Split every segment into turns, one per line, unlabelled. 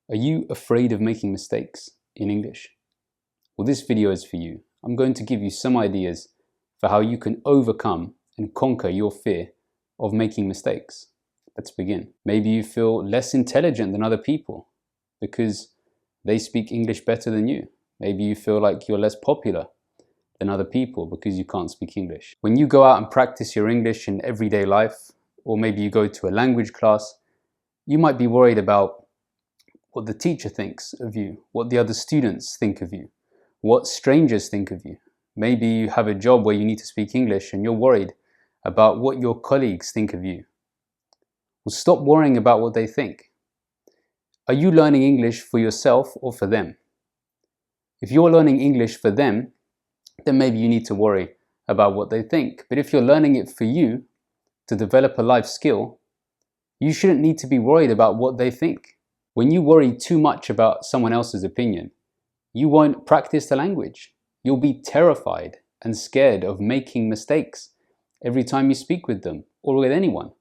Are you afraid of making mistakes in English? Well, this video is for you. I'm going to give you some ideas for how you can overcome and conquer your fear of making mistakes. Let's begin. Maybe you feel less intelligent than other people because they speak English better than you. Maybe you feel like you're less popular than other people because you can't speak English. When you go out and practice your English in everyday life, or maybe you go to a language class, you might be worried about what the teacher thinks of you, what the other students think of you, what strangers think of you. Maybe you have a job where you need to speak English and you're worried about what your colleagues think of you. Well, stop worrying about what they think. Are you learning English for yourself or for them? If you're learning English for them, then maybe you need to worry about what they think. But if you're learning it for you, to develop a life skill, you shouldn't need to be worried about what they think. When you worry too much about someone else's opinion, you won't practice the language. You'll be terrified and scared of making mistakes every time you speak with them or with anyone.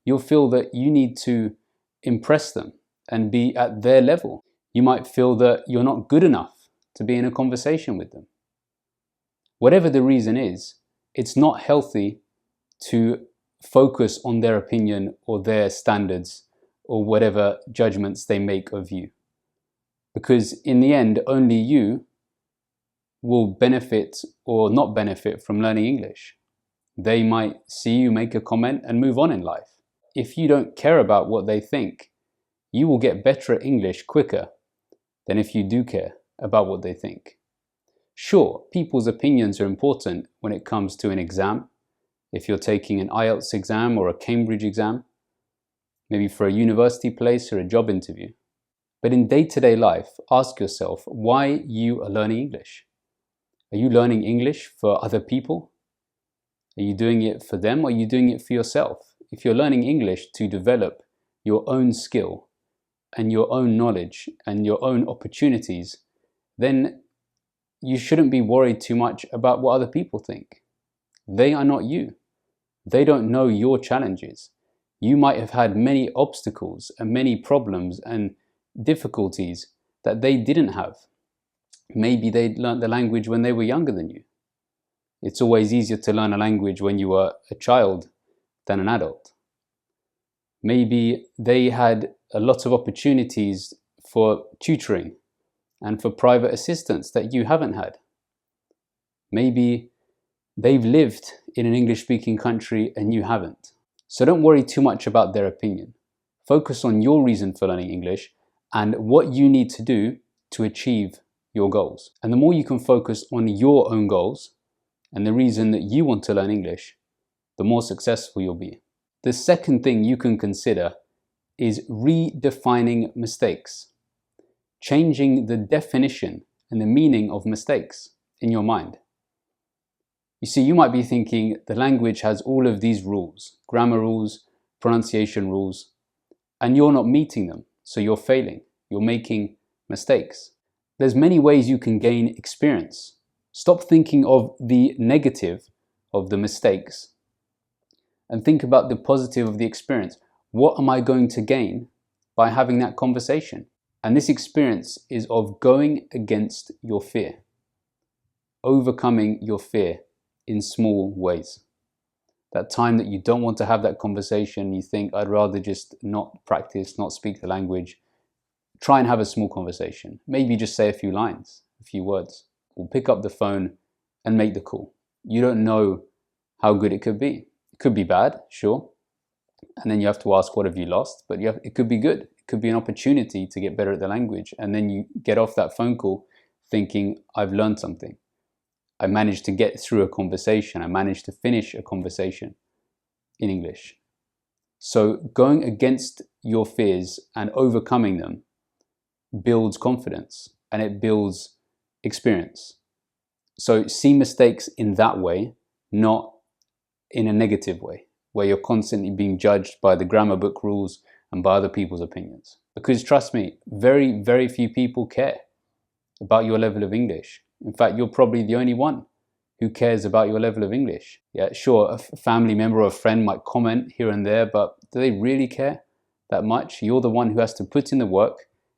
You'll feel that you need to impress them and be at their level. You might feel that you're not good enough to be in a conversation with them. Whatever the reason is, it's not healthy to focus on their opinion or their standards or whatever judgments they make of you. Because in the end, only you will benefit or not benefit from learning English. They might see you make a comment and move on in life. If you don't care about what they think, you will get better at English quicker than if you do care about what they think. Sure, people's opinions are important when it comes to an exam. If you're taking an IELTS exam or a Cambridge exam, maybe for a university place or a job interview. But in day-to-day life, ask yourself why you are learning English. Are you learning English for other people? Are you doing it for them or are you doing it for yourself? If you're learning English to develop your own skill and your own knowledge and your own opportunities, then you shouldn't be worried too much about what other people think. They are not you. They don't know your challenges. You might have had many obstacles and many problems and difficulties that they didn't have. Maybe they learned the language when they were younger than you. It's always easier to learn a language when you were a child than an adult. Maybe they had a lot of opportunities for tutoring and for private assistance that you haven't had. Maybe they've lived in an English-speaking country and you haven't. So don't worry too much about their opinion. Focus on your reason for learning English and what you need to do to achieve your goals. And the more you can focus on your own goals and the reason that you want to learn English, the more successful you'll be. The second thing you can consider is redefining mistakes. Changing the definition and the meaning of mistakes in your mind. You see, you might be thinking the language has all of these rules, grammar rules, pronunciation rules, and you're not meeting them, so you're failing, you're making mistakes. There's many ways you can gain experience. Stop thinking of the negative of the mistakes and think about the positive of the experience. What am I going to gain by having that conversation? And this experience is of going against your fear, overcoming your fear in small ways. That time that you don't want to have that conversation, you think, I'd rather just not practice, not speak the language. Try and have a small conversation. Maybe just say a few lines, a few words. Or pick up the phone and make the call. You don't know how good it could be. It could be bad, sure. And then you have to ask, what have you lost? But it could be good. It could be an opportunity to get better at the language. And then you get off that phone call thinking, I've learned something. I managed to get through a conversation. I managed to finish a conversation in English. So going against your fears and overcoming them builds confidence and it builds experience. So see mistakes in that way, not in a negative way, where you're constantly being judged by the grammar book rules and by other people's opinions. Because trust me, very, very few people care about your level of English. In fact, you're probably the only one who cares about your level of English. Yeah, sure, a family member or a friend might comment here and there, but do they really care that much? You're the one who has to put in the work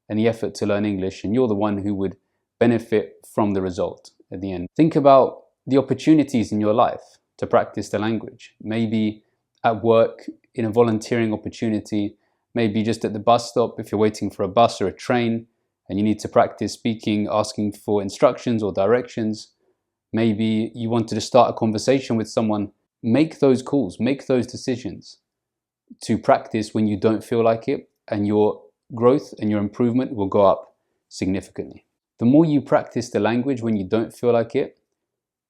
and the effort to learn English, and you're the one who would benefit from the result at the end. Think about the opportunities in your life to practice the language. Maybe at work, in a volunteering opportunity, maybe just at the bus stop if you're waiting for a bus or a train and you need to practice speaking, asking for instructions or directions. Maybe you wanted to start a conversation with someone. Make those calls, make those decisions to practice when you don't feel like it, and your growth and your improvement will go up significantly. The more you practice the language when you don't feel like it,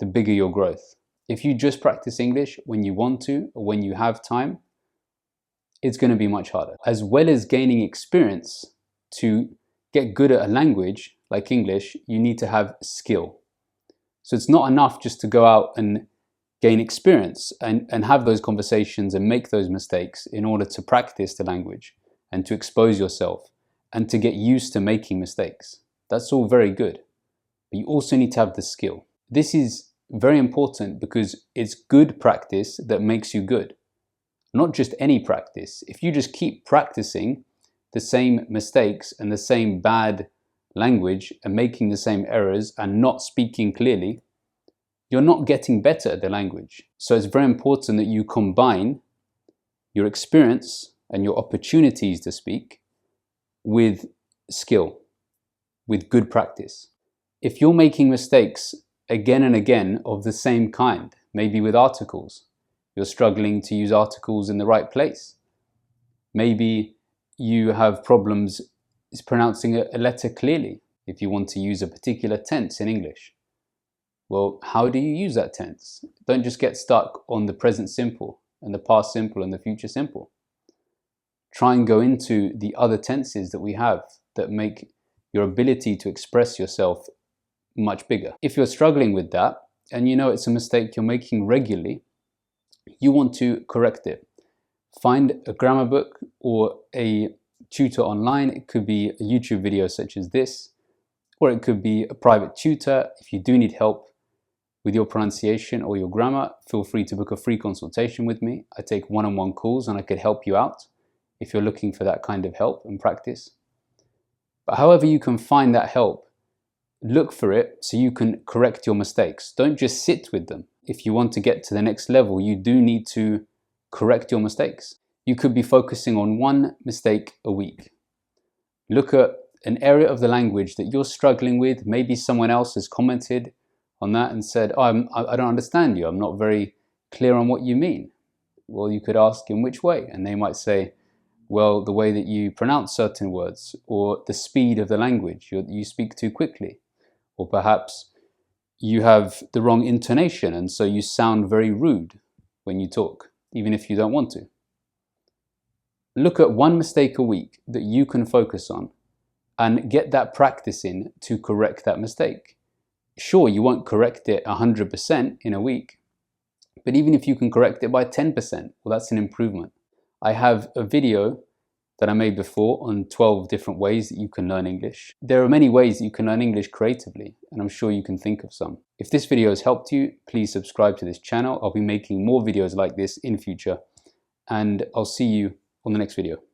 the bigger your growth. If you just practice English when you want to or when you have time, it's going to be much harder. As well as gaining experience, to get good at a language like English, you need to have skill. So it's not enough just to go out and gain experience and have those conversations and make those mistakes in order to practice the language and to expose yourself and to get used to making mistakes. That's all very good, but you also need to have the skill. This is very important because it's good practice that makes you good, not just any practice. If you just keep practicing the same mistakes and the same bad language and making the same errors and not speaking clearly, you're not getting better at the language. So it's very important that you combine your experience and your opportunities to speak with skill, with good practice. If you're making mistakes again and again of the same kind, maybe with articles, you're struggling to use articles in the right place. Maybe you have problems pronouncing a letter clearly if you want to use a particular tense in English. Well, how do you use that tense? Don't just get stuck on the present simple and the past simple and the future simple. Try and go into the other tenses that we have that make your ability to express yourself much bigger. If you're struggling with that and you know it's a mistake you're making regularly, you want to correct it. Find a grammar book or a tutor online. It could be a YouTube video such as this, or it could be a private tutor. If you do need help with your pronunciation or your grammar, feel free to book a free consultation with me. I take one-on-one calls and I could help you out if you're looking for that kind of help and practice. But however you can find that help, look for it so you can correct your mistakes. Don't just sit with them. If you want to get to the next level, you do need to correct your mistakes. You could be focusing on one mistake a week. Look at an area of the language that you're struggling with. Maybe someone else has commented on that and said, I don't understand you. I'm not very clear on what you mean. Well, you could ask in which way, and they might say, well, the way that you pronounce certain words, or the speed of the language, you speak too quickly, or perhaps you have the wrong intonation and so you sound very rude when you talk, even if you don't want to. Look at one mistake a week that you can focus on and get that practice in to correct that mistake. Sure, you won't correct it 100% in a week, but even if you can correct it by 10%, well, that's an improvement. I have a video that I made before on 12 different ways that you can learn English. There are many ways that you can learn English creatively, and I'm sure you can think of some. If this video has helped you, please subscribe to this channel. I'll be making more videos like this in future, and I'll see you on the next video.